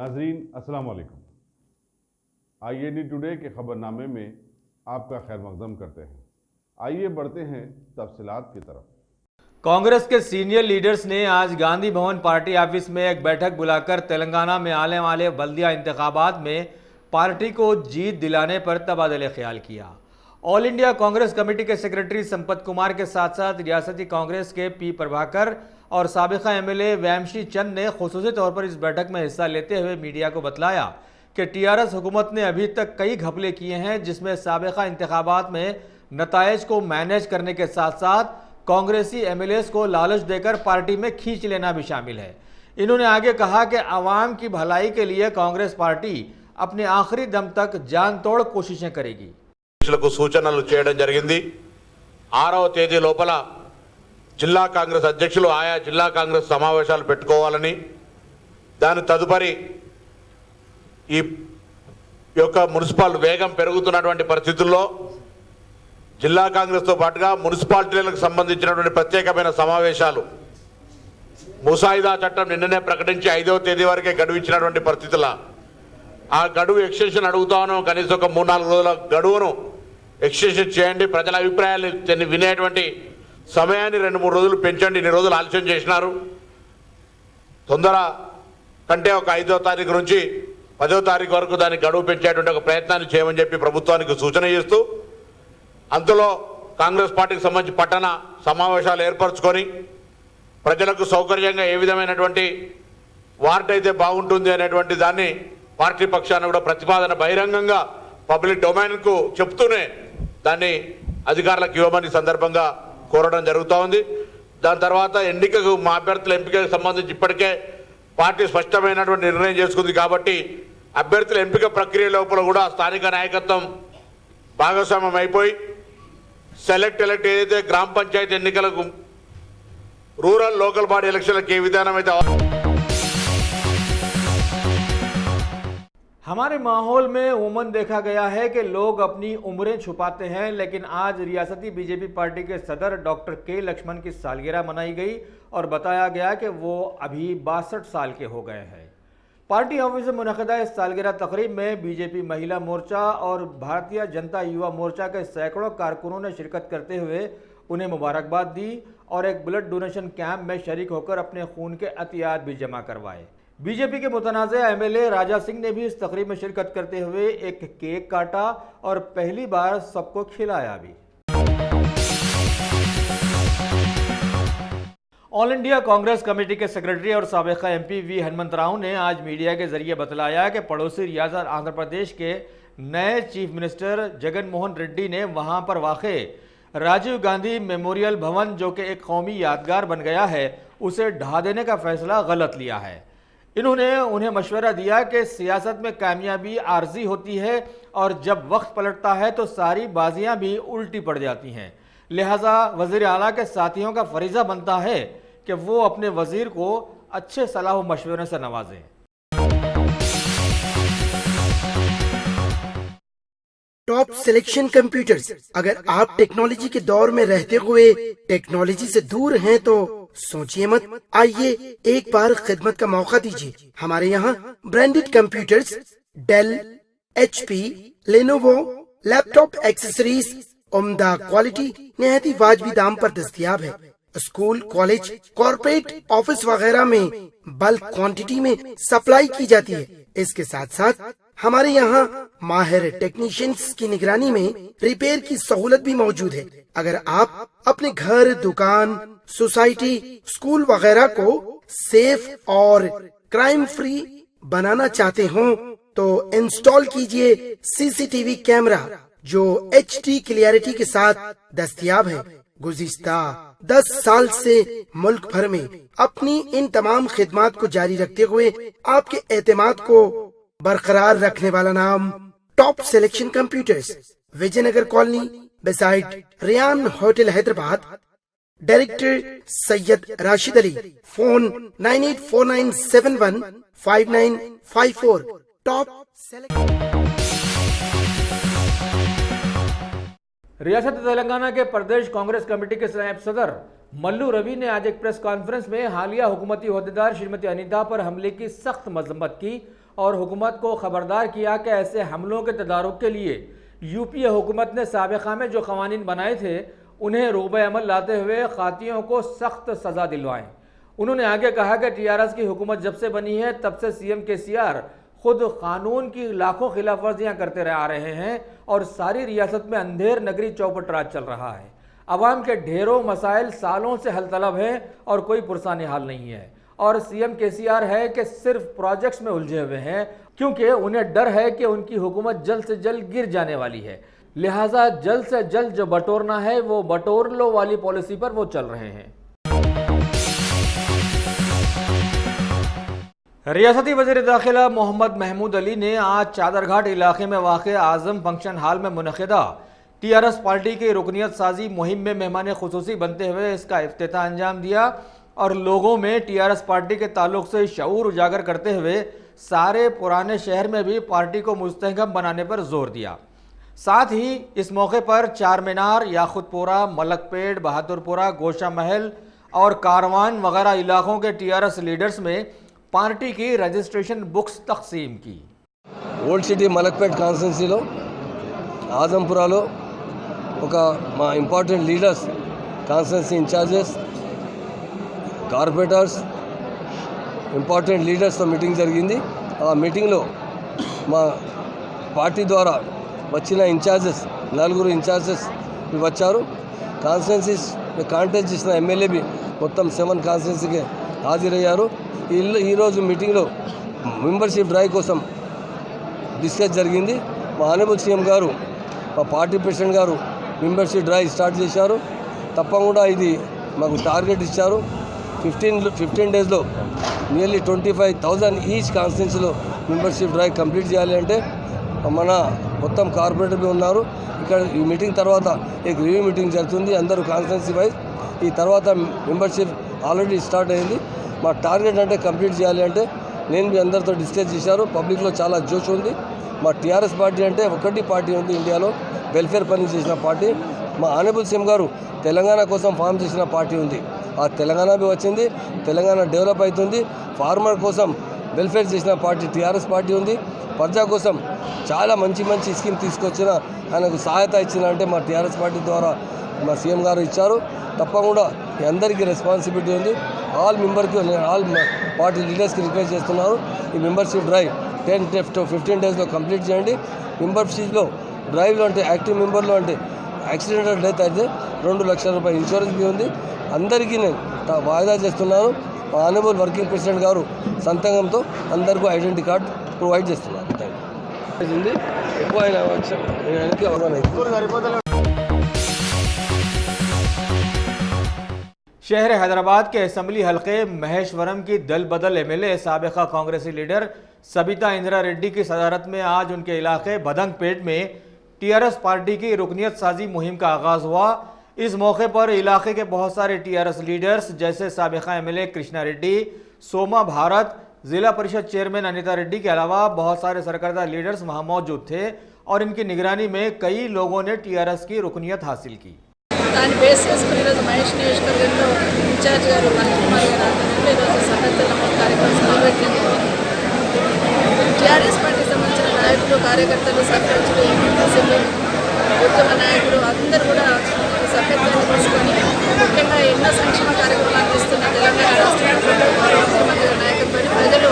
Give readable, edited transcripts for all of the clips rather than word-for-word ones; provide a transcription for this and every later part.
नाजरीन अस्सलाम वालेकुम। IAD टुडे के खबरनामे में आपका खैर मकदम करते हैं। आइए बढ़ते हैं तफसीलात की तरफ। कांग्रेस के सीनियर लीडर्स ने आज गांधी भवन पार्टी ऑफिस में एक बैठक बुलाकर तेलंगाना में आने वाले बल्दिया इंतखाबात में पार्टी को जीत दिलाने पर तबादले ख्याल किया। ऑल इंडिया कांग्रेस कमेटी के सेक्रेटरी संपत कुमार के साथ साथ रियासती कांग्रेस के पी प्रभाकर और साबिका MLA वैमशी चंद ने खुसूसी तौर पर इस बैठक में हिस्सा लेते हुए मीडिया को बतलाया कि TRS हुकूमत ने अभी तक कई घपले किए हैं, जिसमें साबिका इंतखाबात में नताइज को मैनेज करने के साथ साथ कांग्रेसी MLAs को लालच देकर पार्टी में खींच लेना भी शामिल है। इन्होंने आगे कहा कि आवाम की भलाई के लिए कांग्रेस पार्टी अपने आखिरी दम तक जान तोड़ कोशिशें करेगी। सूचनలు చేయడం జరిగింది। 6వ తేదీ లోపల జిల్లా కాంగ్రెస్ అధ్యక్షులు ఆయా జిల్లా కాంగ్రెస్ సమావేశాలు పెట్టుకోవాలని, దాని తదుపరి ఈ యొక్క మున్సిపల్ వేగం పెరుగుతున్నటువంటి పరిస్థితుల్లో జిల్లా కాంగ్రెస్ తో పాటుగా మున్సిపాలిటీలకు సంబంధించినటువంటి ప్రత్యేకమైన సమావేశాలు ముసాయిదా చట్టం నిన్ననే ప్రకటించి 5వ తేదీ వరకే గడువు ఇచ్చినటువంటి పరిస్థితుల్లో ఆ గడువు ఎక్స్టెన్షన్ అడుగుతాను, కనీసం ఒక 3-4 రోజుల గడువును ఎక్స్టెన్షన్ చేయండి, ప్రజల అభిప్రాయాలు వినేటువంటి సమయాన్ని 2-3 రోజులు పెంచండి, ఇన్ని రోజులు ఆలస్యం చేసినారు, తొందర కంటే ఒక 5వ తారీఖు నుంచి 10వ తారీఖు వరకు దాన్ని గడువు పెంచేటువంటి ఒక ప్రయత్నాన్ని చేయమని చెప్పి ప్రభుత్వానికి సూచన చేస్తూ, అంతలో కాంగ్రెస్ పార్టీకి సంబంధించి పట్టణ సమావేశాలు ఏర్పరచుకొని ప్రజలకు సౌకర్యంగా ఏ విధమైనటువంటి వార్డ్ అయితే బాగుంటుంది అనేటువంటి దాన్ని పార్టీ పక్షాన కూడా ప్రతిపాదన బహిరంగంగా పబ్లిక్ డొమైన్కు చెప్తూనే దాన్ని అధికారులకు ఇవ్వమని సందర్భంగా కోరడం జరుగుతూ ఉంది। దాని తర్వాత ఎన్నికకు మా అభ్యర్థుల ఎంపికకు సంబంధించి ఇప్పటికే పార్టీ స్పష్టమైనటువంటి నిర్ణయం చేసుకుంది కాబట్టి అభ్యర్థుల ఎంపిక ప్రక్రియ లోపల కూడా స్థానిక నాయకత్వం భాగస్వామ్యం అయిపోయి ఎలక్ట్ ఏదైతే గ్రామ పంచాయతీ ఎన్నికలకు రూరల్ లోకల్ బాడీ ఎలక్షన్లకు ఏ విధానం అయితే हमारे माहौल में उमूमन देखा गया है कि लोग अपनी उम्रें छुपाते हैं, लेकिन आज रियासती BJP पार्टी के सदर डॉक्टर K लक्ष्मण की सालगिरह मनाई गई और बताया गया कि वो अभी 62 साल के हो गए हैं। पार्टी ऑफिस में मुनक़दा इस सालगिरह तकरीब में BJP महिला मोर्चा और भारतीय जनता युवा मोर्चा के सैकड़ों कारकुनों ने शिरकत करते हुए उन्हें मुबारकबाद दी और एक ब्लड डोनेशन कैंप में शरीक होकर अपने खून के अतियात भी जमा करवाए। BJP के मुतनाज़ा MLA राजा सिंह ने भी इस तकरीब में शिरकत करते हुए एक केक काटा और पहली बार सबको खिलाया भी। ऑल इंडिया कांग्रेस कमेटी के सेक्रेटरी और साबिका MP V हनुमंतराव ने आज मीडिया के जरिए बतलाया कि पड़ोसी रियासत आंध्र प्रदेश के नए चीफ मिनिस्टर जगन मोहन रेड्डी ने वहां पर वाक़े राजीव गांधी मेमोरियल भवन, जो कि एक कौमी यादगार बन गया है, उसे ढा देने का फैसला गलत लिया है। इन्होंने उन्हें मशवरा दिया कि सियासत में कामयाबी आर्जी होती है और जब वक्त पलटता है तो सारी बाजियां भी उल्टी पड़ जाती हैं। लिहाजा वज़ीर आला के साथियों का फरीज़ा बनता है कि वो अपने वज़ीर को अच्छे सलाह व मशवरे से नवाजें। Top selection computers. अगर आप टेक्नोलॉजी के दौर में रहते हुए टेक्नोलॉजी से दूर हैं तो सोचिए मत, आइए एक बार खिदमत का मौका दीजिए। हमारे यहाँ branded computers Dell, HP, Lenovo, laptop accessories उम्दा क्वालिटी निहायत ही वाजबी दाम पर दस्तयाब है। स्कूल, कॉलेज, कॉर्पोरेट, ऑफिस वगैरह में बल्क क्वांटिटी में सप्लाई की जाती है। इसके साथ साथ हमारे यहाँ माहिर टेक्नीशियंस की निगरानी में रिपेयर की सहूलत भी मौजूद है। अगर आप अपने घर, दुकान, सोसाइटी, स्कूल वगैरह को सेफ और क्राइम फ्री बनाना चाहते हो तो इंस्टॉल कीजिए CCTV कैमरा जो HD क्लियरिटी के साथ दस्तयाब है। गुज़िश्ता 10 साल से मुल्क भर में अपनी इन तमाम खिदमात को जारी रखते हुए आपके एतमाद को बरकरार रखने वाला नाम top selection computers, Vijaynagar colony beside Riyan hotel Hyderabad. Director Syed Rashid Ali. Phone 9849715954। Top रियासत तेलंगाना के प्रदेश कांग्रेस कमेटी के नायब सदर मल्लू रवि ने आज एक प्रेस कॉन्फ्रेंस में हालिया हुकूमती ओहदेदार श्रीमती अनीता पर हमले की सख्त मजम्मत की और हुकूमत को खबरदार किया कि ऐसे हमलों के तदारुक के लिए यूपीए हुकूमत ने साबिक़ा में जो कवानीन बनाए थे उन्हें रोबे अमल लाते हुए खातियों को सख्त सज़ा दिलवाएं। उन्होंने आगे कहा कि टीआरएस की हुकूमत जब से बनी है तब से सीएम केसीआर खुद कानून की लाखों खिलाफ वर्जियाँ करते आ रहे हैं और सारी रियासत में अंधेर नगरी चौपट राज चल रहा है। अवाम के ढेरों मसाइल सालों से हल तलब हैं और कोई पुरसानी हाल नहीं है और सीएम केसीआर है कि सिर्फ प्रोजेक्ट्स में उलझे हुए हैं क्योंकि उन्हें डर है कि उनकी हुकूमत जल्द से जल्द गिर जाने वाली है। लिहाजा जल्द से जल्द जो बटोरना है वो बटोर लो वाली पॉलिसी पर वो चल रहे हैं। रियासती वज़ीर दाखिला मोहम्मद महमूद अली ने आज चादरघाट इलाके में वाक़े आज़म फंक्शन हॉल में मुनक़िदा टीआरएस पार्टी की रुकनियत साजी मुहिम में मेहमान खुसूसी बनते हुए इसका इफ्तिताह अंजाम दिया और लोगों में टीआरएस पार्टी के ताल्लुक से शऊर उजागर करते हुए सारे पुराने शहर में भी पार्टी को मुस्तहकम बनाने पर जोर दिया। साथ ही इस मौके पर चार मीनार, याकुतपुरा, मलकपेट, बहादुरपुरा, गोशा महल और कारवान वगैरह इलाकों के टीआरएस लीडर्स में पार्टी की रजिस्ट्रेशन बुक्स तकसीम की। ఓల్డ్ సిటీ మలక్పేట్ కాన్స్టిట్యున్సీలో ఆజంపురాలో ఒక మా important leaders, constituency incharges, corporators, important లీడర్స్తో మీటింగ్ జరిగింది. ఆ మీటింగ్లో మా పార్టీ ద్వారా వచ్చిన ఇన్ఛార్జెస్, 4 ఇన్ఛార్జెస్ వచ్చారు. కాన్స్టిట్యున్సీస్ కాంటెస్ట్ చేసిన ఎమ్మెల్యేబి మొత్తం 7 కాన్స్టిట్యున్సీకి హాజరయ్యారు. ఈరోజు మీటింగ్లో మెంబర్షిప్ డ్రైవ్ కోసం డిస్కస్ జరిగింది. మా ఆనరబుల్ సీఎం గారు, మా పార్టీ ప్రెసిడెంట్ గారు మెంబర్షిప్ డ్రైవ్ స్టార్ట్ చేశారు. తప్పకుండా ఇది మాకు టార్గెట్ ఇచ్చారు. 15 డేస్లో నియర్లీ 25,000 ఈచ్ కాన్స్టిట్యున్సీలో మెంబర్షిప్ డ్రైవ్ కంప్లీట్ చేయాలి. అంటే మన మొత్తం కార్పొరేటర్ ఉన్నారు. ఇక్కడ ఈ మీటింగ్ తర్వాత ఒక రివ్యూ మీటింగ్ జరుగుతుంది అందరూ కాన్స్టిట్యున్సీ వైజ్. ఈ తర్వాత మెంబర్షిప్ ఆల్రెడీ స్టార్ట్ అయింది. మా టార్గెట్ అంటే కంప్లీట్ చేయాలి. అంటే నేను మీ అందరితో డిస్కస్ చేశారు. పబ్లిక్లో చాలా జోష్ ఉంది. మా టీఆర్ఎస్ పార్టీ అంటే ఒకటి పార్టీ ఉంది ఇండియాలో, వెల్ఫేర్ పని చేసిన పార్టీ. మా ఆనరబుల్ సీఎం గారు తెలంగాణ కోసం ఫామ్ చేసిన పార్టీ ఉంది. ఆ తెలంగాణ వచ్చింది, తెలంగాణ డెవలప్ అవుతుంది. ఫార్మర్ కోసం వెల్ఫేర్ చేసిన పార్టీ టీఆర్ఎస్ పార్టీ ఉంది. ప్రజా కోసం చాలా మంచి మంచి స్కీమ్ తీసుకొచ్చిన, ఆయనకు సహాయత ఇచ్చిన అంటే మా టీఆర్ఎస్ పార్టీ ద్వారా మా సీఎం గారు ఇచ్చారు. తప్పకుండా అందరికీ రెస్పాన్సిబిలిటీ ఉంది. ఆల్ మెంబర్కి, ఆల్ పార్టీ లీడర్స్కి రిక్వెస్ట్ చేస్తున్నారు, ఈ మెంబర్షిప్ డ్రైవ్ 10 to 15 డేస్లో కంప్లీట్ చేయండి. మెంబర్షిప్లో డ్రైవ్లో అంటే యాక్టివ్ మెంబర్లో అంటే యాక్సిడెంటల్ డెత్ అయితే 2 లక్షల రూపాయలు ఇన్సూరెన్స్ బి ఉంది. అందరికీ నేను వాయిదా చేస్తున్నాను. మా ఆనరబుల్ వర్కింగ్ ప్రెసిడెంట్ గారు సంతకంతో అందరికీ ఐడెంటిటీ కార్డ్ ప్రొవైడ్ చేస్తున్నారు. ఎక్కువ शहर हैदराबाद के असम्बली हल्के महेश्वरम की दल बदल एमएलए साबिका कांग्रेसी लीडर सबिता इंदिरा रेड्डी की सदारत में आज उनके इलाके बदंगपेट में टीआरएस पार्टी की रुकनियत साजी मुहिम का आगाज हुआ। इस मौके पर इलाके के बहुत सारे टीआरएस लीडर्स जैसे साबिका एमएलए कृष्णा रेड्डी, सोमा भारत, जिला परिषद चेयरमैन अनिता रेड्डी के अलावा बहुत सारे सरकर्दा लीडर्स वहां मौजूद थे और इनकी निगरानी में कई लोगों ने टीआरएस की रुकनियत हासिल की। దాన్ని బేస్ చేసుకుని ఈరోజు మహేష్ నియోజకవర్గంలో ఇన్ఛార్జ్ గారు రవికుమార్ గారు ఆధ్వర్యంలో ఈరోజు సన్నద్ధ కార్యక్రమం మొదలుపెట్టడం జరిగింది. టీఆర్ఎస్ పార్టీకి సంబంధించిన నాయకులు, కార్యకర్తలు, సర్పంచులు, ఎంపీటీసీలు, ఉద్యమ నాయకులు అందరూ కూడా సభ్యత్వాన్ని తీసుకొని ముఖ్యంగా ఎన్నో సంక్షేమ కార్యక్రమాలు అందిస్తున్న తెలంగాణ రాష్ట్ర ముఖ్యమంత్రి నాయకత్వాన్ని ప్రజలు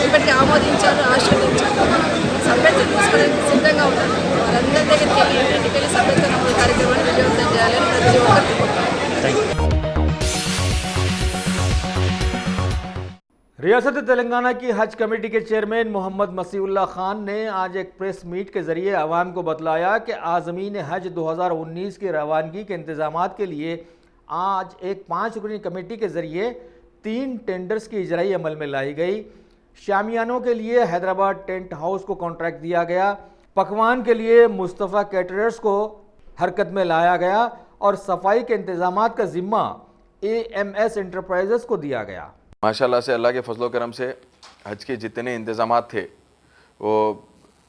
ఇప్పటికీ ఆమోదించారు, ఆశీర్వదించారు. సభ్యత్వం తీసుకోవడానికి సిద్ధంగా ఉన్నారు. వారందరి దగ్గరికి వెళ్ళి ఇంటింటికి వెళ్ళి సభ్యత్వ నమోదు కార్యక్రమాన్ని విజయవంతం చేయాలని ప్రతి ఒక్కరికి కోరుతారు. रियासत तेलंगाना की हज कमेटी के चेयरमैन मोहम्मद मसीउल्लाह खान ने आज एक प्रेस मीट के जरिए आवाम को बतलाया कि आज़मीन हज 2019 की रवानगी के इंतजामात के लिए आज एक 5 रुकनी कमेटी के जरिए 3 टेंडर्स की इजराई अमल में लाई गई। शामियानों के लिए हैदराबाद टेंट हाउस को कॉन्ट्रैक्ट दिया गया। पकवान के लिए मुस्तफ़ा कैटरर्स को हरकत में लाया गया और सफाई के इंतजामात का ज़िम्मा AMS एंटरप्राइजेस को दिया गया। माशाल्लाह से अल्लाह के फजलो करम से हज के जितने इंतज़ामात थे वो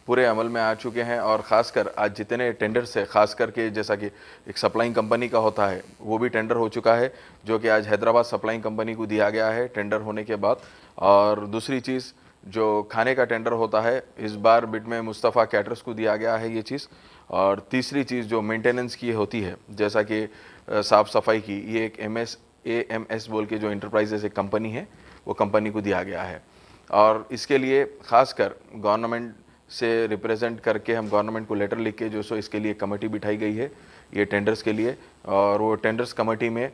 पूरे अमल में आ चुके हैं और ख़ासकर आज जितने टेंडर से ख़ास करके जैसा कि एक सप्लाइंग कंपनी का होता है वो भी टेंडर हो चुका है, जो कि आज हैदराबाद सप्लाइंग कंपनी को दिया गया है टेंडर होने के बाद। और दूसरी चीज़ जो खाने का टेंडर होता है इस बार बिड में मुस्तफ़ा कैटरर्स को दिया गया है ये चीज़। और तीसरी चीज़ जो मेंटेनेंस की होती है जैसा कि साफ़ सफाई की, ये एक AMS बोल के जो इंटरप्राइजेस एक कंपनी है वो कंपनी को दिया गया है। और इसके लिए ख़ासकर गवर्नमेंट से रिप्रेजेंट करके हम गवर्नमेंट को लेटर लिख के जो सो इसके लिए कमेटी बिठाई गई है ये टेंडर्स के लिए। और वो टेंडर्स कमेटी में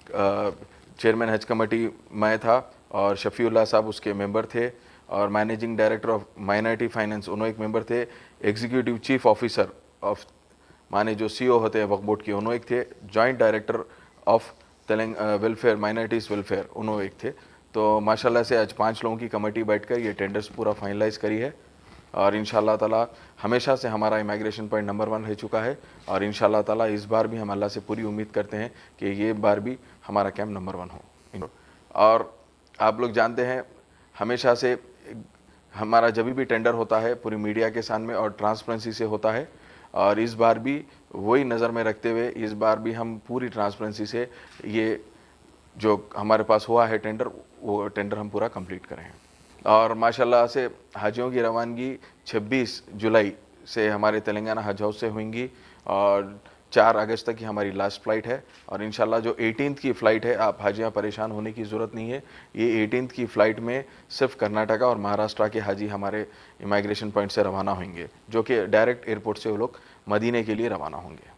चेयरमैन हज कमेटी मैं था और शफीउल्लाह साहब उसके मेंबर थे, और managing director of minority finance उन्होंने एक मेंबर थे, एग्जीक्यूटिव चीफ ऑफिसर ऑफ माने जो CEO होते हैं वक्फ बोर्ड के उन्होंने एक थे, joint director of welfare minorities welfare उन्होंने एक थे। तो माशाल्लाह से आज 5 लोगों की कमेटी बैठकर ये टेंडर्स पूरा फाइनलाइज करी है। और इंशाअल्लाह ताला हमेशा से हमारा इमिग्रेशन पॉइंट नंबर 1 रह चुका है, और इंशाअल्लाह ताला इस बार भी हम अल्लाह से पूरी उम्मीद करते हैं कि ये बार भी हमारा कैंप नंबर 1 हो। और आप लोग जानते हैं हमेशा से हमारा जब भी टेंडर होता है पूरी मीडिया के सामने और ट्रांसपेरेंसी से होता है, और इस बार भी वही नज़र में रखते हुए इस बार भी हम पूरी ट्रांसपेरेंसी से ये जो हमारे पास हुआ है टेंडर वो टेंडर हम पूरा कंप्लीट करें। और माशाल्लाह से हाजियों की रवानगी 26 जुलाई से हमारे तेलंगाना हज हाउस से होंगी, और 4 अगस्त तक की हमारी लास्ट फ़्लाइट है। और इंशाल्लाह जो 18th की फ़्लाइट है, आप हाजियाँ परेशान होने की ज़रूरत नहीं है, ये 18th की फ़्लाइट में सिर्फ कर्नाटका और महाराष्ट्र के हाजी हमारे इमिग्रेशन पॉइंट से रवाना होंगे, जो कि डायरेक्ट एयरपोर्ट से वो लोग मदीने के लिए रवाना होंगे।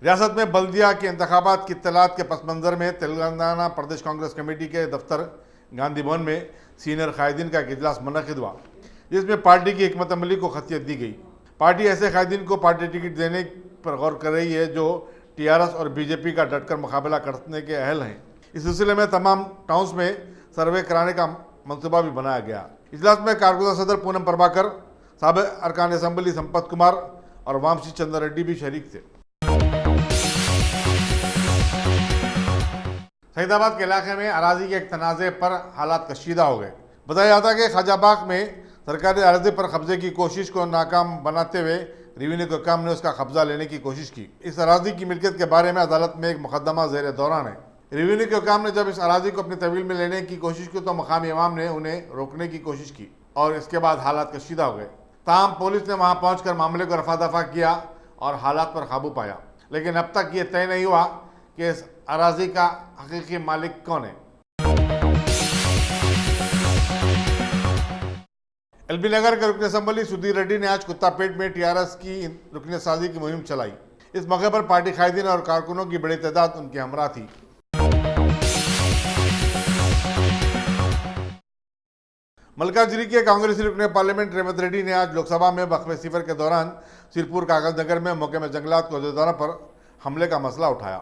रियासत में बल्दिया के इंतखाबात की इत्तलात के पस मंज़र में तेलंगाना प्रदेश कांग्रेस कमेटी के दफ्तर गांधी भवन में सीनियर कायदीन का एक इजलास मुनक़िद हुआ, जिसमें पार्टी की हिकमत अमली को खतियत दी गई। पार्टी ऐसे कायदीन को पार्टी टिकट देने पर गौर कर रही है जो TRS और BJP का डटकर मुकाबला करने के अहल हैं। इस सिलसिले में तमाम टाउन्स में सर्वे कराने का मनसूबा भी बनाया गया। इजलास में कारगुज़र सदर पूनम प्रभाकर, साबिक़ अरकान असम्बली संपत कुमार और वामसी चंद्र रेड्डी भी शरीक थे। सईदाबाद के इलाके में अराजी के एक तनाज़े पर हालात कशीदा हो गए। बताया जाता है कि ख्वाजाबाग में सरकारी अराजी पर कब्जे की कोशिश को नाकाम बनाते हुए रेवेन्यू के काम ने उसका कब्जा लेने की कोशिश की। इस अराजी की मिल्कियत के बारे में अदालत में एक मुकदमा ज़ेर दौरान है। रेवेन्यू के काम ने जब इस अराजी को अपनी तहवील में लेने की कोशिश की तो मकामी इमाम ने उन्हें रोकने की कोशिश की और इसके बाद हालात कशीदा हो गए। ताहम पुलिस ने वहाँ पहुँच कर मामले को रफा दफा किया और हालात पर काबू पाया, लेकिन अब तक ये तय नहीं हुआ कि इस अराजी का हकीकी मालिक कौन है। LB नगर के रुकन असम्बली सुधीर रेड्डी ने आज कुत्तापेट में TRS की रुकन साजी की मुहिम चलाई। इस मौके पर पार्टी कायदीन और कारकुनों की बड़ी तादाद उनके हमरा थी। मलकाजिरी के कांग्रेसी रुकन पार्लियामेंट रेवंत रेड्डी ने आज लोकसभा में वक्फ सफर के दौरान सिरपुर कागज नगर में मौके में जंगलात को अहदेदारों पर हमले का मसला उठाया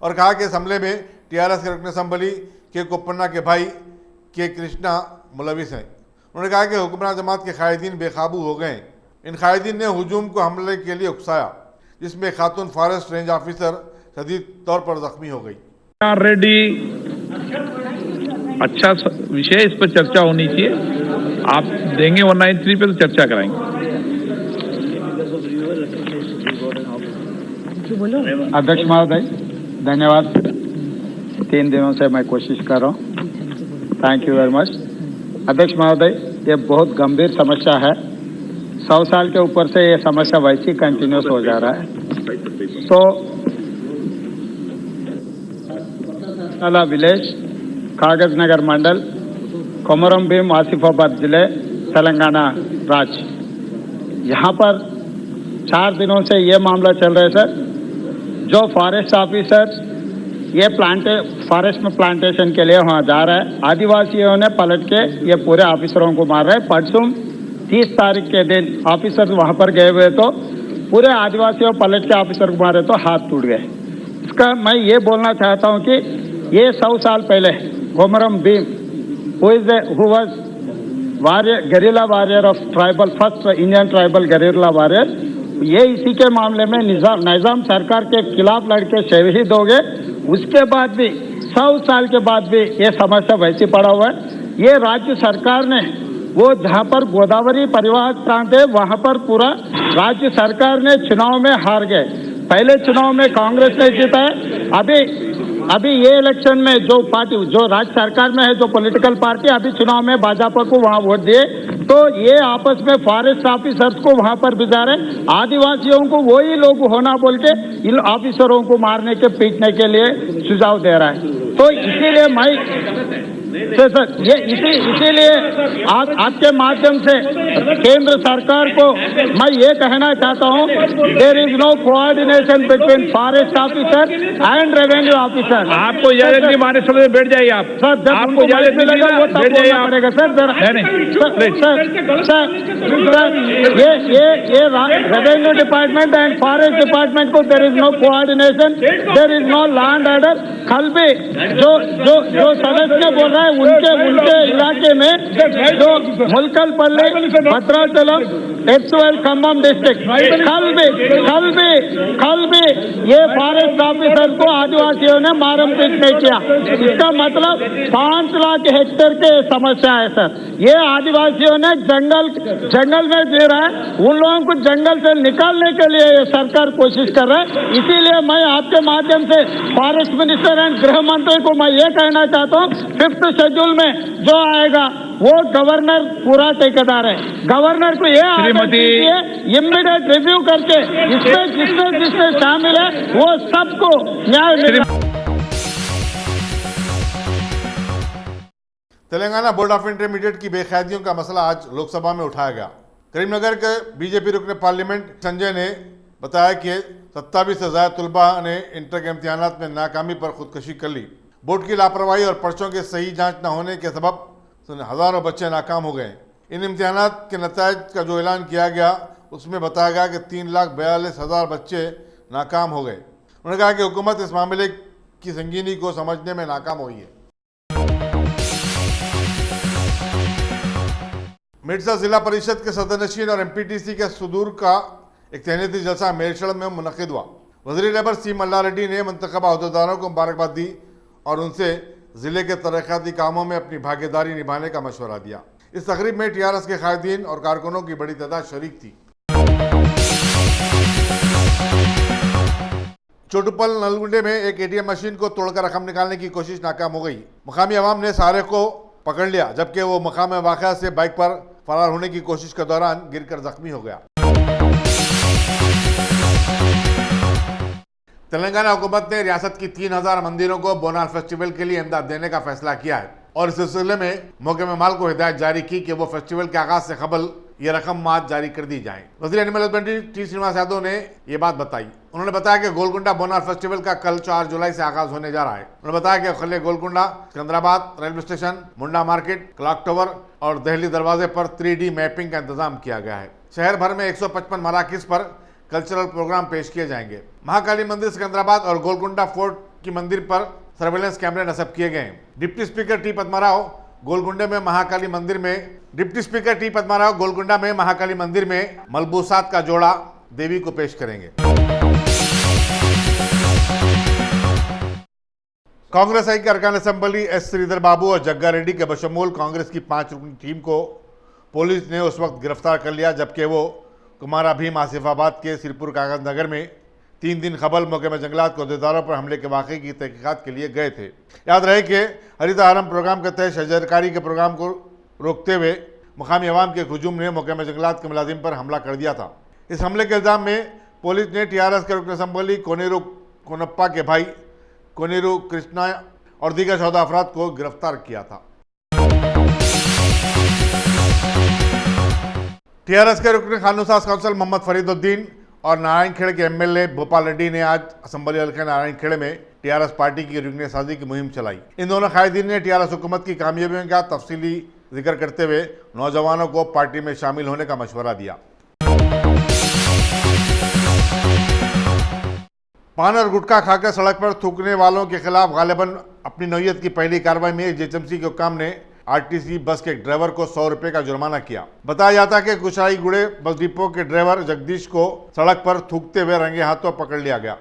और कहा कि इस हमले में TRS के रुकन असम्बली के कोपन्ना के भाई के कृष्णा मुलविस हैं। उन्होंने कहा कि हुक्मरान जमात के कायदीन बेकाबू हो गए। इन कायदीन ने हुजूम को हमले के लिए उकसाया, जिसमें खातून फॉरेस्ट रेंज ऑफिसर शदीद तौर पर जख्मी हो गई। रेड्डी अच्छा विषय, इस पर चर्चा होनी चाहिए। आप देंगे 193 पे तो चर्चा कराएंगे। अध्यक्ष महोदय धन्यवाद। 3 दिनों से मैं कोशिश कर रहा हूँ। Thank you very much. अध्यक्ष महोदय, ये बहुत गंभीर समस्या है। 100 साल के ऊपर से ये समस्या वैसी कंटिन्यूस हो जा रहा है। तो अला विलेज, कागज नगर मंडल, कोमरम भीम, आसिफाबाद जिले, तेलंगाना राज्य, यहाँ पर 4 दिनों से ये मामला चल रहा है सर। जो फॉरेस्ट ऑफिसर ये फॉरेस्ट में प्लांटेशन के लिए वहाँ जा रहा है, आदिवासियों ने पलट के ये पूरे ऑफिसरों को मार रहे हैं। परसों 30 तारीख के दिन ऑफिसर वहाँ पर गए हुए तो पूरे आदिवासियों पलट के ऑफिसर को मारे तो हाथ टूट गए। इसका मैं ये बोलना चाहता हूँ कि ये 100 साल पहले Komaram Bhim who was guerrilla warrior of tribal, first Indian tribal guerrilla warrior, ये इसी के मामले में निजाम सरकार के खिलाफ लड़के शहीद हो गए। उसके बाद भी 100 साल के बाद भी ये समस्या वैसी पड़ा हुआ है। ये राज्य सरकार ने वो जहाँ पर गोदावरी परिवाहक प्रांत है वहाँ पर पूरा राज्य सरकार ने चुनाव में हार गए। पहले चुनाव में कांग्रेस ने जीता है, अभी अभी ये इलेक्शन में जो पार्टी जो राज्य सरकार में है, जो पॉलिटिकल पार्टी अभी चुनाव में भाजपा को वहां वोट दिए, तो ये आपस में फॉरेस्ट ऑफिसर्स को वहां पर भिजा रहे, आदिवासियों को वही लोग होना बोल के इन ऑफिसरों को मारने के पीटने के लिए सुझाव दे रहा है। तो इसीलिए मैं सर ये इसीलिए आपके माध्यम से केंद्र सरकार को मैं ये कहना चाहता हूँ, there is no coordination between forest officer and revenue officer. आपको इजाजत नहीं, माने समझ बैठ जाइए आप। सर जब आपको इजाजत मिलेगा वो तब बैठ जाइए बोलना आप। पड़ेगा सर। सर ये revenue department and forest department को there is no coordination, there is no law and order. कल भी जो सदस्य बोल रहा है उनके इलाके में जो मुलकलपल्ली, भद्राचलम, एर्तुवल, खम्मम डिस्ट्रिक्ट, कल भी ये फॉरेस्ट ऑफिसर को आदिवासियों ने मारम पीट नहीं किया। इसका मतलब 5 लाख हेक्टेयर के समस्या है सर। ये आदिवासियों ने जंगल में जी रहा है, उन लोगों को जंगल से निकालने के लिए ये सरकार कोशिश कर रहा है। इसीलिए मैं आपके माध्यम से फॉरेस्ट मिनिस्टर एंड गृह मंत्री को मैं ये कहना चाहता हूँ, 5th शेड्यूल में जो आएगा वो गवर्नर पूरा ठेकेदार है। गवर्नर को ये इमीडिएट रिव्यू करके इसमें जिसमें शामिल है वो सबको न्याय मिलेगा। तेलंगाना बोर्ड ऑफ इंटरमीडिएट की बेकायदियों का मसला आज लोकसभा में उठाया गया। करीमनगर के बीजेपी रुकन पार्लियामेंट संजय ने बताया कि 27 से ज्यादा तलबा ने इंटर के इम्तिहानात में नाकामी पर खुदकशी कर ली। बोर्ड की लापरवाही और पर्चों की सही जांच न होने के सबब हजारों बच्चे नाकाम हो गए। इन इम्तिहानात के नतायज का जो ऐलान किया गया उसमें बताया गया कि 3,42,000 बच्चे नाकाम हो गए। उन्होंने कहा कि हुकूमत इस मामले की संगीनी को समझने में नाकाम हुई है। मिर्जा जिला परिषद के सदनशीन और एमपीटीसी के सुदूर का एक तहनीती जलसा मेरशल में मुनक़िद हुआ। वज़ीर लेबर सी मल्ला रेड्डी ने मुंतखबा अहदेदारों को मुबारकबाद दी और उनसे जिले के तरक्याती कामों में अपनी भागीदारी निभाने का मशवरा दिया। इस तकरीब में टीआरएस के कायदीन और कारकुनों की बड़ी तादाद शरीक थी। चोटुपल नलगुंडे में एक एटीएम मशीन को तोड़कर रकम निकालने की कोशिश नाकाम हो गई। मुकामी अवाम ने सारे को पकड़ लिया, जबकि वो मकाम वाक़या से बाइक पर फरार होने की कोशिश के दौरान गिरकर जख्मी हो गया। तेलंगाना हुकूमत ने रियासत की 3,000 मंदिरों को बोनाल फेस्टिवल के लिए इमदाद देने का फैसला किया है और इस सिलसिले में महकमे माल को हिदायत जारी की कि वो फेस्टिवल के आगाज से कबल ये रकम मात जारी कर दी जाए। वज़ीर animal husbandry T Srinivas Yadav ने ये बात बताई। उन्होंने बताया कि गोलकुंडा बोनाल फेस्टिवल का कल 4 जुलाई से आगाज होने जा रहा है। उन्होंने बताया कि खले गोलकुंडा, सिकंदराबाद रेलवे स्टेशन, मुंडा मार्केट, क्लॉक टावर और दहली दरवाजे पर 3D मैपिंग का इंतजाम किया गया है। शहर भर में 155 मराकिज पर कल्चरल प्रोग्राम पेश किए जाएंगे। महाकाली मंदिर, सिकंदराबाद और गोलकुंडा फोर्ट की मंदिर पर सर्वेलेंस कैमरे नस्ब किए गए हैं। डिप्टी स्पीकर टी पद्माराव गोलकुंडा में महाकाली मंदिर में मलबूसात का जोड़ा देवी को पेश करेंगे। कांग्रेस हाई के अरकान असेंबली एस श्रीधर बाबू और जग्गा रेड्डी के बशमूल कांग्रेस की 5 रुकनी टीम को पुलिस ने उस वक्त गिरफ्तार कर लिया जबकि वो कुमारा भीम आसिफाबाद के सिरपुर कागज नगर में 3 दिन कबल महकमा जंगलात के अहदेदारों पर हमले के वाक़े की तहकीकात के लिए गए थे। याद रहे कि हरित हरम प्रोग्राम के तहत शजरकारी के प्रोग्राम को रोकते हुए मुकामी अवाम के हुजूम ने महकमा जंगलात के मुलाजिम पर हमला कर दिया था। इस हमले के इल्ज़ाम में पुलिस ने टीआरएस के रुकन असम्बली कोनेरू कोनप्पा के भाई कोनेरू कृष्णा और दीगर 14 अफराद को गिरफ्तार किया था। टीआरएस के रुकन कानून साज काउंसिल मोहम्मद फरीदुद्दीन और नारायणखेड़े के एमएलए भोपाल रेड्डी ने आज असम्बली हल्के नारायणखेड़े में टीआरएस पार्टी की रुकन साजी की मुहिम चलाई। इन दोनों कायदीन ने टीआरएस हुकूमत की कामयाबियों का तफसीली जिक्र करते हुए नौजवानों को पार्टी में शामिल होने का मशवरा दिया। पान और गुटखा खाकर सड़क पर थूकने वालों के खिलाफ गालिबन अपनी नौयत की पहली कार्रवाई में जेएचएमसी के हुक्काम ने आरटीसी बस के ड्राइवर को 100 रुपए का जुर्माना किया। बताया जाता कि कुशाईगुड़े बस डिपो के ड्राइवर जगदीश को सड़क पर थूकते हुए रंगे हाथों पकड़ लिया गया।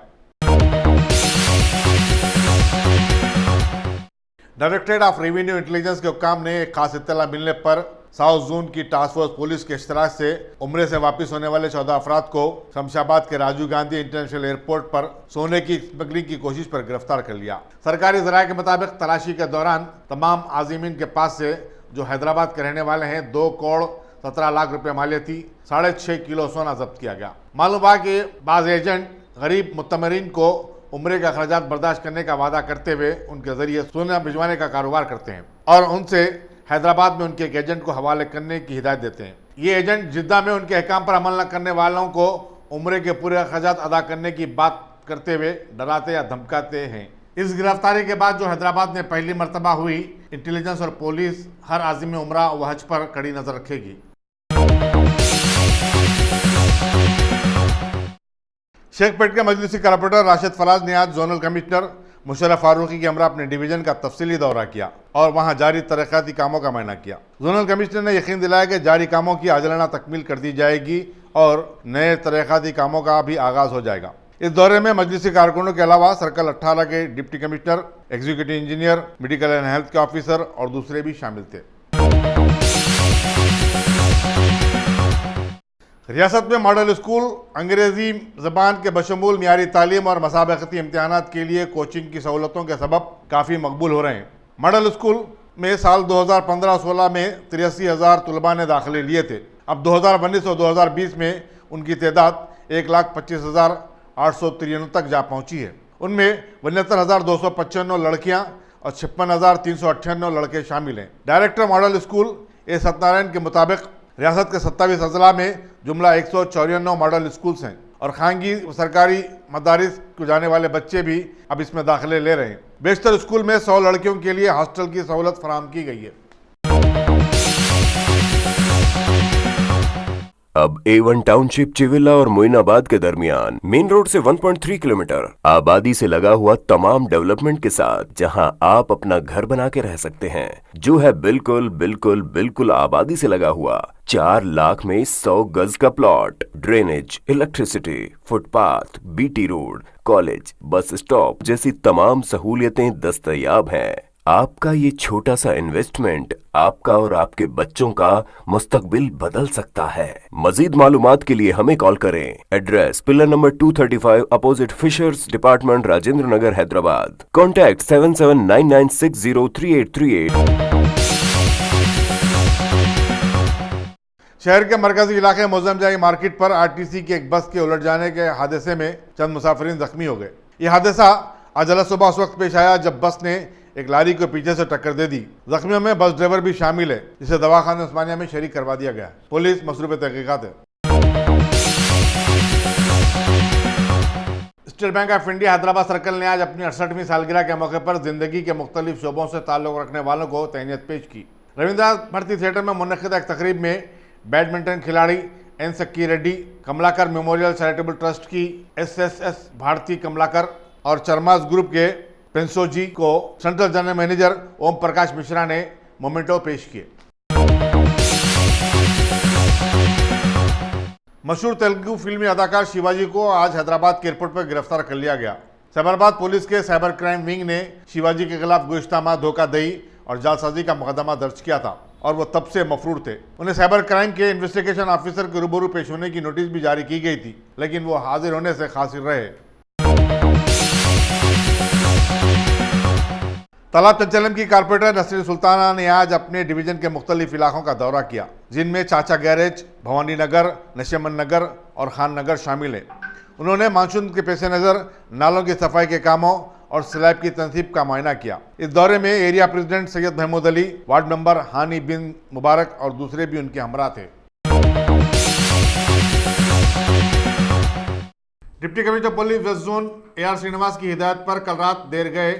डायरेक्टरेट ऑफ रेवेन्यू इंटेलिजेंस के हुक्काम ने एक खास इत्तला मिलने पर साउथ जोन की टास्क फोर्स पुलिस के इश्तराक से उम्रे से वापस होने वाले 14 अफराद को शमशाबाद के राजीव गांधी इंटरनेशनल एयरपोर्ट पर सोने की स्मगलिंग की कोशिश पर गिरफ्तार कर लिया। सरकारी जराये के मुताबिक तलाशी के दौरान तमाम आजिमीन के पास से, जो हैदराबाद के रहने वाले हैं, 2 करोड़ 17 लाख रुपए मालियती 6.5 किलो सोना जब्त किया गया। मालूम हुआ कि बाज एजेंट गरीब मुतमरीन को उम्रे का खर्चात बर्दाश्त करने का वादा करते हुए उनके जरिए सोना भिजवाने का कारोबार करते हैं और उनसे हैदराबाद में उनके एक एजेंट को हवाले करने की हिदायत देते हैं। ये एजेंट जिद्दा में उनके अहकाम पर अमल न करने वालों को उम्रे के पूरे खर्चात अदा करने की बात करते हुए डराते या धमकाते हैं। इस गिरफ्तारी के बाद जो हैदराबाद में पहली मर्तबा हुई, इंटेलिजेंस और पुलिस हर आज़िम उम्रा व हज पर कड़ी नजर रखेगी। शेखपेट के मजलिसी कॉर्पोरेटर राशिद फराज ने आज जोनल कमिश्नर मुशर्रफ फारूकी के हमरा अपने डिवीजन का तफसीली दौरा किया और वहां जारी तरक्याती कामों का मुआयना किया। जोनल कमिश्नर ने यकीन दिलाया कि जारी कामों की आजलाना तकमील कर दी जाएगी और नए तरक्याती कामों का भी आगाज हो जाएगा। इस दौरे में मजलिसी कारकुनों के अलावा सर्कल 18 के deputy commissioner, executive engineer, medical and health के ऑफिसर और दूसरे भी शामिल थे। रियासत में मॉडल स्कूल अंग्रेजी जबान के बशमूल मियारी तालीम और मसाबकती इम्तिहानात के लिए कोचिंग की सहूलतों के सबब काफ़ी मकबूल हो रहे हैं। मॉडल स्कूल में साल 2015-16 में 83,000 तलबा ने दाखिले लिए थे। अब 2019 और 2020 में उनकी तादाद 1,25,893 तक जा पहुंची है। उनमें 69,295 लड़कियां और 56,398 लड़के शामिल हैं। डायरेक्टर मॉडल स्कूल ए सत्यनारायण के मुताबिक रियासत के 27 अजला में जुमला 194 मॉडल स्कूल्स हैं और खानगी सरकारी मदारिस को जाने वाले बच्चे भी अब इसमें दाखिले ले रहे हैं। बेशतर स्कूल में 100 लड़कियों के लिए हॉस्टल की सहूलत फराहम की गई है। अब A1 टाउनशिप चिविला और मोइनाबाद के दरमियान मेन रोड से 1.3 किलोमीटर आबादी से लगा हुआ तमाम डेवलपमेंट के साथ, जहां आप अपना घर बना के रह सकते हैं, जो है बिल्कुल बिल्कुल बिल्कुल आबादी से लगा हुआ। 4 लाख में 100 गज का plot, drainage, electricity, footpath, BT road, college, bus stop जैसी तमाम सहूलियतें दस्तयाब हैं। आपका ये छोटा सा इन्वेस्टमेंट आपका और आपके बच्चों का मुस्तकबिल बदल सकता है। मजीद मालूमात के लिए हमें कॉल करें। Address pillar number 235 opposite fishers department, Rajendra Nagar, Hyderabad. Contact 7799603838। शहर के मरकजी इलाके मोजमजाई मार्केट पर आरटीसी की एक बस के उलट जाने के हादसे में चंद मुसाफिरीन जख्मी हो गए। यह हादसा आज सुबह उस वक्त पेश आया जब बस ने एक लारी को पीछे से टक्कर दे दी। जख्मियों में बस ड्राइवर भी शामिल है, जिसे दवाखाना उस्मानिया में शरीक करवा दिया गया। पुलिस मसरूफ तहकीकात है। State bank of India Hyderabad circle ने आज अपनी 68वीं सालगिरह के मौके पर जिंदगी के मुख्तलिफ शोबों से ताल्लुक रखने वालों को तहनीत पेश की। रविंद्र भारती थिएटर में मुनक़िद एक तकरीब में बैडमिंटन खिलाड़ी N Sikki Reddy, Kamalakar memorial charitable trust की SSS भारती कमलाकर और चरमास ग्रुप के पेंसोजी को central general manager Om Prakash Mishra ने मोमेंटो पेश किए। मशहूर तेलुगु फिल्मी अदाकार शिवाजी को आज हैदराबाद के एयरपोर्ट पर गिरफ्तार कर लिया गया। साइबराबाद पुलिस के साइबर क्राइम विंग ने शिवाजी के खिलाफ गुज़िश्ता माह धोखाधड़ी और जालसाजी का मुकदमा दर्ज किया था और वो तब से मफरूर थे। उन्हें साइबर क्राइम के इन्वेस्टिगेशन ऑफिसर के रूबरू पेश होने की नोटिस भी जारी की गई थी, लेकिन वो हाजिर होने से कासिर रहे। तालाब चंचलम की कारपोरेटर नसरीन सुल्ताना ने आज अपने डिवीजन के मुख्तलिफ इलाकों का दौरा किया, जिनमें चाचा गैरेज, भवानी नगर, नशेमन नगर और खान नगर शामिल है। उन्होंने मानसून के पेश नज़र नालों की सफाई के कामों और स्लैब की तनसीब का मुआयना किया। इस दौरे में area president Syed Mahmood Ali, ward member Hani bin Mubarak और दूसरे भी उनके हमरा थे। Deputy commissioner police west zone AR Srinivas की हिदायत पर कल रात देर गए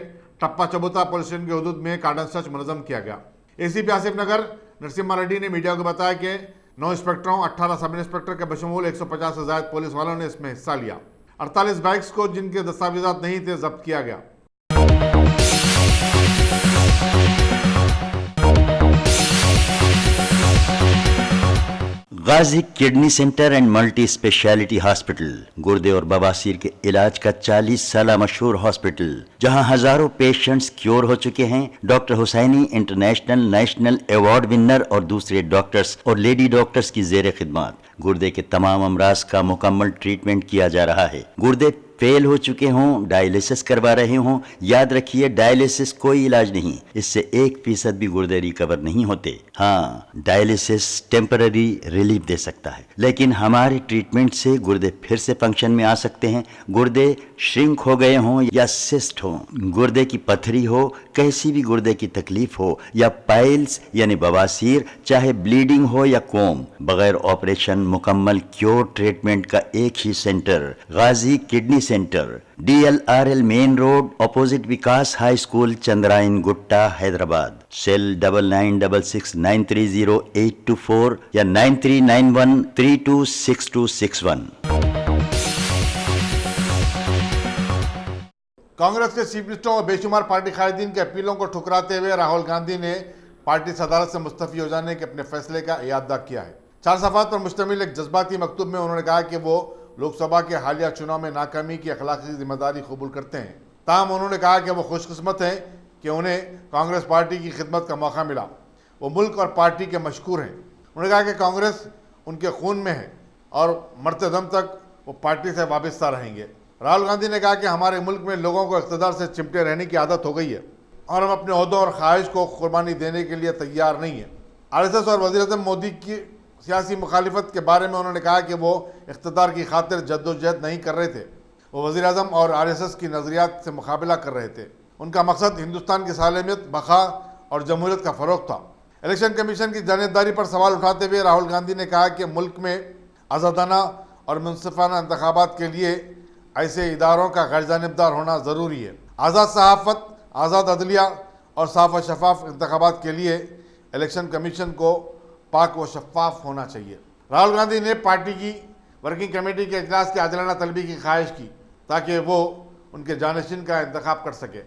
टप्पा चबूता पुलिस स्टेशन के हदूद में कार्डन सर्च मुनज़्ज़म किया गया। ACP आसिफ नगर नरसिम्हा रेड्डी ने मीडिया को बताया कि 9 इंस्पेक्टरों, 18 सब इंस्पेक्टर के बशमूल 150 से ज़ायद पुलिस वालों ने इसमें हिस्सा लिया। 48 बाइक्स को जिनके दस्तावेजात नहीं थे जब्त किया गया। Ghazi kidney centre and multi speciality hospital, गुर्दे और बवासीर के इलाज का 40 साल मशहूर हॉस्पिटल, जहां हजारों पेशेंट्स क्योर हो चुके हैं। Doctor Hussaini international national award winner और दूसरे डॉक्टर्स और लेडी डॉक्टर्स की जेर खिदमत गुर्दे के तमाम अमराज का मुकम्मल ट्रीटमेंट किया जा रहा है। गुर्दे फेल हो चुके हों, डायलिसिस करवा रहे हों, याद रखिए डायलिसिस कोई इलाज नहीं, इससे 1% भी गुर्दे रिकवर नहीं होते। हाँ, डायलिसिस टेम्पररी रिलीफ दे सकता है, लेकिन हमारे ट्रीटमेंट से गुर्दे फिर से फंक्शन में आ सकते हैं। गुर्दे श्रिंक हो गए हों या सिस्ट हो, गुर्दे की पथरी हो, कैसी भी गुर्दे की तकलीफ हो या पाइल्स यानी बवासीर, चाहे ब्लीडिंग हो या कोम, बगैर ऑपरेशन मुकम्मल क्योर ट्रीटमेंट का एक ही centre, Ghazi kidney centre, DLRL main road opposite Vikas high school, Chandrayan Gutta, Hyderabad. Cell 9966930824 या 9391326261। कांग्रेस के चीफ मिनिस्टर और बेशुमार पार्टी कायदीन के अपीलों को ठुकराते हुए राहुल गांधी ने पार्टी सदारत से मुस्तफी हो जाने के अपने फैसले का इयादा किया है। 4 सफ़ात पर मुश्तमिल एक जज्बाती मकतूब में उन्होंने कहा कि वो लोकसभा के हालिया चुनाव में नाकामी की अखलाकी जिम्मेदारी कबूल करते हैं। ताहम उन्होंने कहा कि वो खुशकिस्मत हैं कि उन्हें कांग्रेस पार्टी की खिदमत का मौका मिला। वो मुल्क और पार्टी के मशकूर हैं। उन्होंने कहा कि कांग्रेस उनके खून में है और मरते दम तक वो पार्टी से वाबस्ता रहेंगे। राहुल गांधी ने कहा कि हमारे मुल्क में लोगों को इक़्तिदार से चिमटे रहने की आदत हो गई है और हम अपने ओहदों और ख्वाहिश को कुर्बानी देने के लिए तैयार नहीं है। RSS और वज़ीर-ए-आज़म मोदी की सियासी मुखालिफत के बारे में उन्होंने कहा कि वो इक़्तिदार की खातिर जद्दोजहद नहीं कर रहे थे, वो वज़ीर-ए-आज़म और RSS की नज़रियात से मुकाबला कर रहे थे। उनका मकसद हिंदुस्तान की सालमियत, बका और जमहूरियत का फ़रोग़ था। इलेक्शन कमीशन की जानिबदारी पर सवाल उठाते हुए राहुल गांधी ने कहा कि मुल्क में आज़ादाना और मुनसिफाना इंतखाबात के लिए ऐसे इदारों का गैर जानिबदार होना ज़रूरी है। आज़ाद सहाफ़त, आज़ाद अदलिया और साफ़ व शफाफ इंतखाबात के लिए इलेक्शन कमीशन को पाक व शफाफ होना चाहिए। राहुल गांधी ने पार्टी की वर्किंग कमेटी के इजलास की आदिलाना तलबी की ख्वाहिश की ताकि वो उनके जानशीन का इंतखाब कर सके।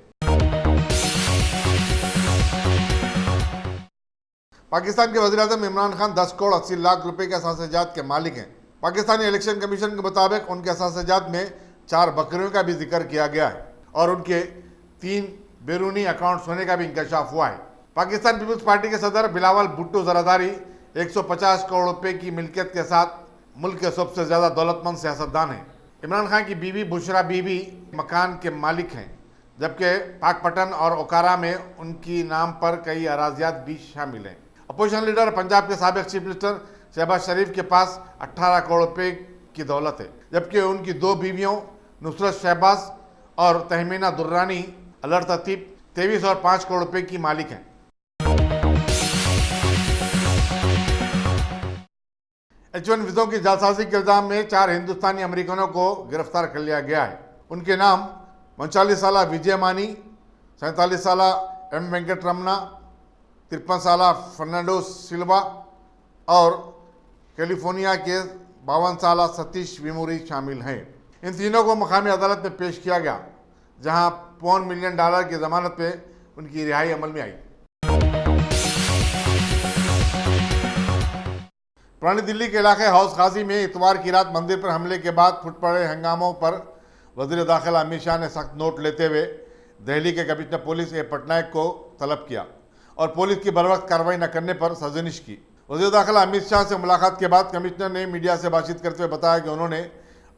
पाकिस्तान के वज़ीर-ए-आज़म इमरान खान 10 करोड़ 80 लाख रुपए के असासजात के मालिक हैं। पाकिस्तानी इलेक्शन कमीशन के मुताबिक उनके असासजात में 4 बकरियों का भी जिक्र किया गया है और उनके 3 बैरूनी अकाउंट्स होने का भी इंकशाफ हुआ है। पाकिस्तान पीपल्स पार्टी के सदर बिलावल भुट्टो ज़रादारी 150 करोड़ रुपए की मिल्कियत के साथ मुल्क के सबसे ज़्यादा दौलतमंद सियासतदान हैं। इमरान खान की बीवी बुशरा बीबी मकान के मालिक हैं, जबकि पाकपटन और ओकारा में उनकी नाम पर कई अराजियात भी शामिल हैं। अपोजिशन लीडर पंजाब के साबिक चीफ मिनिस्टर शहबाज शरीफ के पास 18 करोड़ रुपए की दौलत है, जबकि उनकी 2 बीवियों नुसरत शहबाज और तहमीना दुर्रानी अलर तरतीब 23 और 5 करोड़ रुपए की मालिक हैं। H1 वीज़ों की जालसाजी के इल्ज़ाम में 4 हिंदुस्तानी अमेरिकनों को गिरफ्तार कर लिया गया है। उनके नाम 39 साला विजय मानी, 47 साला M वेंकटरमना, 53 साला फर्नांडो सिल्वा और कैलिफोर्निया के 52 साला सतीश विमुरी शामिल हैं। इन तीनों को मकामी अदालत में पेश किया गया, जहां $1 मिलियन की जमानत पे उनकी रिहाई अमल में आई। पुरानी दिल्ली के इलाके हौस गाजी में इतवार की रात मंदिर पर हमले के बाद फुट पड़े हंगामों पर वज़ीर दाखिला अमित शाह ने सख्त नोट लेते हुए दिल्ली के कमिश्नर पुलिस ए पटनायक को तलब किया और पुलिस की बरवक्त कार्रवाई न करने पर साजिश की। वज़ीर दाखिला अमित शाह से मुलाकात के बाद कमिश्नर ने मीडिया से बातचीत करते हुए बताया कि उन्होंने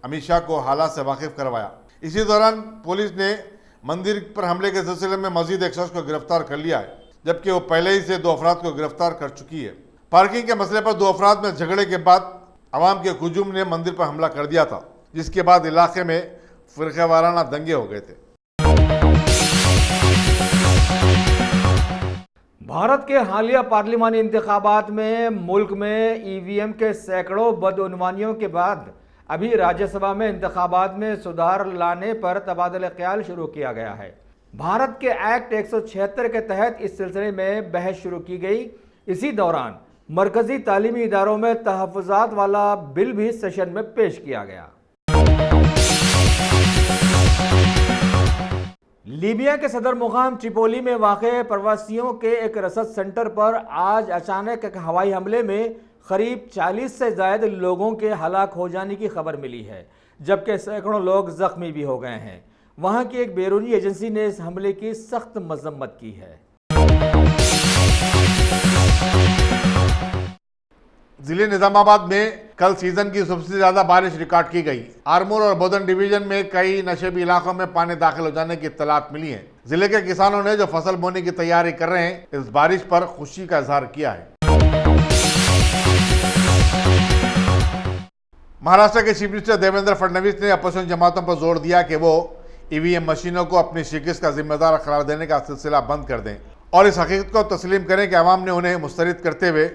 अमित शाह को हालात से वाकिफ करवाया। इसी दौरान पुलिस ने मंदिर पर हमले के सिलसिले में मजीद एक शख्स को गिरफ्तार कर लिया है, जबकि वो पहले ही से 2 अफराद को गिरफ्तार कर चुकी है। पार्किंग के मसले पर 2 अफराद में झगड़े के बाद अवाम के हुजूम ने मंदिर पर हमला कर दिया था, जिसके बाद इलाके में फिरक़ेवाराना दंगे हो गए थे। भारत के हालिया पार्लिमानी इंतखाबात में मुल्क में EVM के सैकड़ों बदउनवानियों के बाद अभी राज्यसभा में इंतखाबात में सुधार लाने पर तबादला ख्याल शुरू किया गया है। भारत के एक्ट 176 के तहत इस सिलसिले में बहस शुरू की गई। इसी दौरान मरकजी तालीमी इदारों में तहफ़्फ़ुज़ात वाला बिल भी सेशन में पेश किया गया। लीबिया के सदर मुकाम ट्रिपोली में वाक़े प्रवासियों के एक रसद सेंटर पर आज अचानक एक हवाई हमले में करीब 40 से ज़्यादा लोगों के हलाक हो जाने की खबर मिली है, जबकि सैकड़ों लोग जख्मी भी हो गए हैं। वहां की एक बैरूनी एजेंसी ने इस हमले की सख्त मजम्मत की है। जिले निजामाबाद में कल सीजन की सबसे ज्यादा बारिश रिकॉर्ड की गई। आरमूर और बोधन डिवीजन में कई नशेबी इलाकों में पानी दाखिल हो जाने की इत्तलात मिली है। जिले के किसानों ने जो फसल बोने की तैयारी कर रहे हैं, इस बारिश पर खुशी का इजहार किया है। महाराष्ट्र के चीफ मिनिस्टर देवेंद्र फडणवीस ने अपोजिशन जमातों पर जोर दिया कि वो ईवीएम मशीनों को अपनी शिकस्त का जिम्मेदार करार देने का सिलसिला बंद कर दें और इस हकीकत को तस्लीम करें कि अवाम ने उन्हें मुस्तरद करते हुए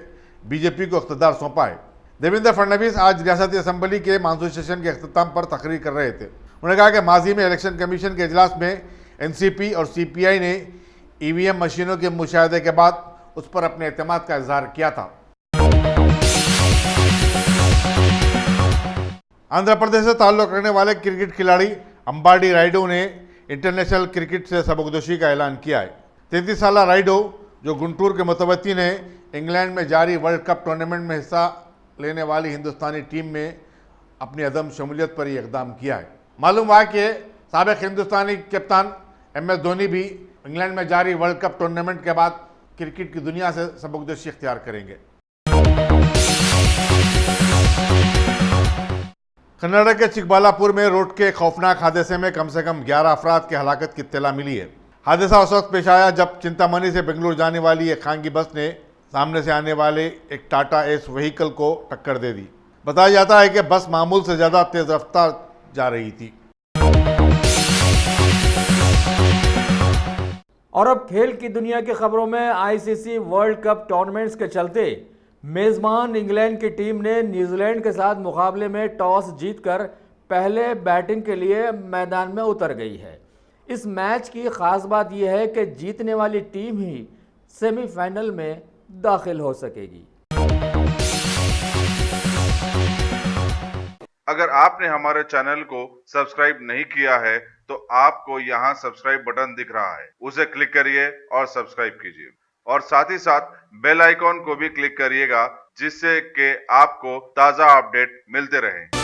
बीजेपी को इख्तियार सौंपा है। देवेंद्र फडणवीस आज रियासती असेंबली के मानसून सेशन के अख्ताम पर तकरीर कर रहे थे। उन्होंने कहा कि माजी में इलेक्शन कमीशन के इजलास में एनसीपी और सीपीआई ने ईवीएम मशीनों के मुशाहदे के बाद उस पर अपने एतमाद का इजहार किया था। आंध्र प्रदेश से ताल्लुक़ रखने वाले क्रिकेट खिलाड़ी अंबाडी राइडो ने इंटरनेशनल क्रिकेट से सबकदोशी का ऐलान किया है। 33 साल राइडो, जो गुंटूर के मुतवत्तिन है, इंग्लैंड में जारी वर्ल्ड कप टूर्नामेंट में हिस्सा लेने वाली हिंदुस्तानी टीम में अपनी अदम शमूलियत पर ही इकदाम किया है। मालूम हुआ कि साबिक हिंदुस्तानी कप्तान MS धोनी भी इंग्लैंड में जारी वर्ल्ड कप टूर्नामेंट के बाद क्रिकेट की दुनिया से सबकदोशी इख्तियार करेंगे। कर्नाटक के चिकबालापुर में रोड के खौफनाक हादसे में कम से कम 11 अफराद की हलाकत की इत्तला मिली है। हादसा उस वक्त पेश आया जब चिंतामणि से बेंगलुरु जाने वाली एक खानगी बस ने सामने से आने वाले एक टाटा एस व्हीकल को टक्कर दे दी। बताया जाता है कि बस मामूल से ज़्यादा तेज रफ्तार जा रही थी। और अब खेल की दुनिया की खबरों में ICC वर्ल्ड कप टूर्नामेंट्स के चलते मेज़बान इंग्लैंड की टीम ने न्यूजीलैंड के साथ मुकाबले में टॉस जीतकर पहले बैटिंग के लिए मैदान में उतर गई है। इस मैच की ख़ास बात यह है कि जीतने वाली टीम ही सेमीफाइनल में दाखिल हो सकेगी। अगर आपने हमारे चैनल को सब्सक्राइब नहीं किया है तो आपको यहाँ सब्सक्राइब बटन दिख रहा है, उसे क्लिक करिए और सब्सक्राइब कीजिए और साथ ही साथ बेल आइकॉन को भी क्लिक करिएगा, जिससे कि आपको ताज़ा अपडेट मिलते रहें।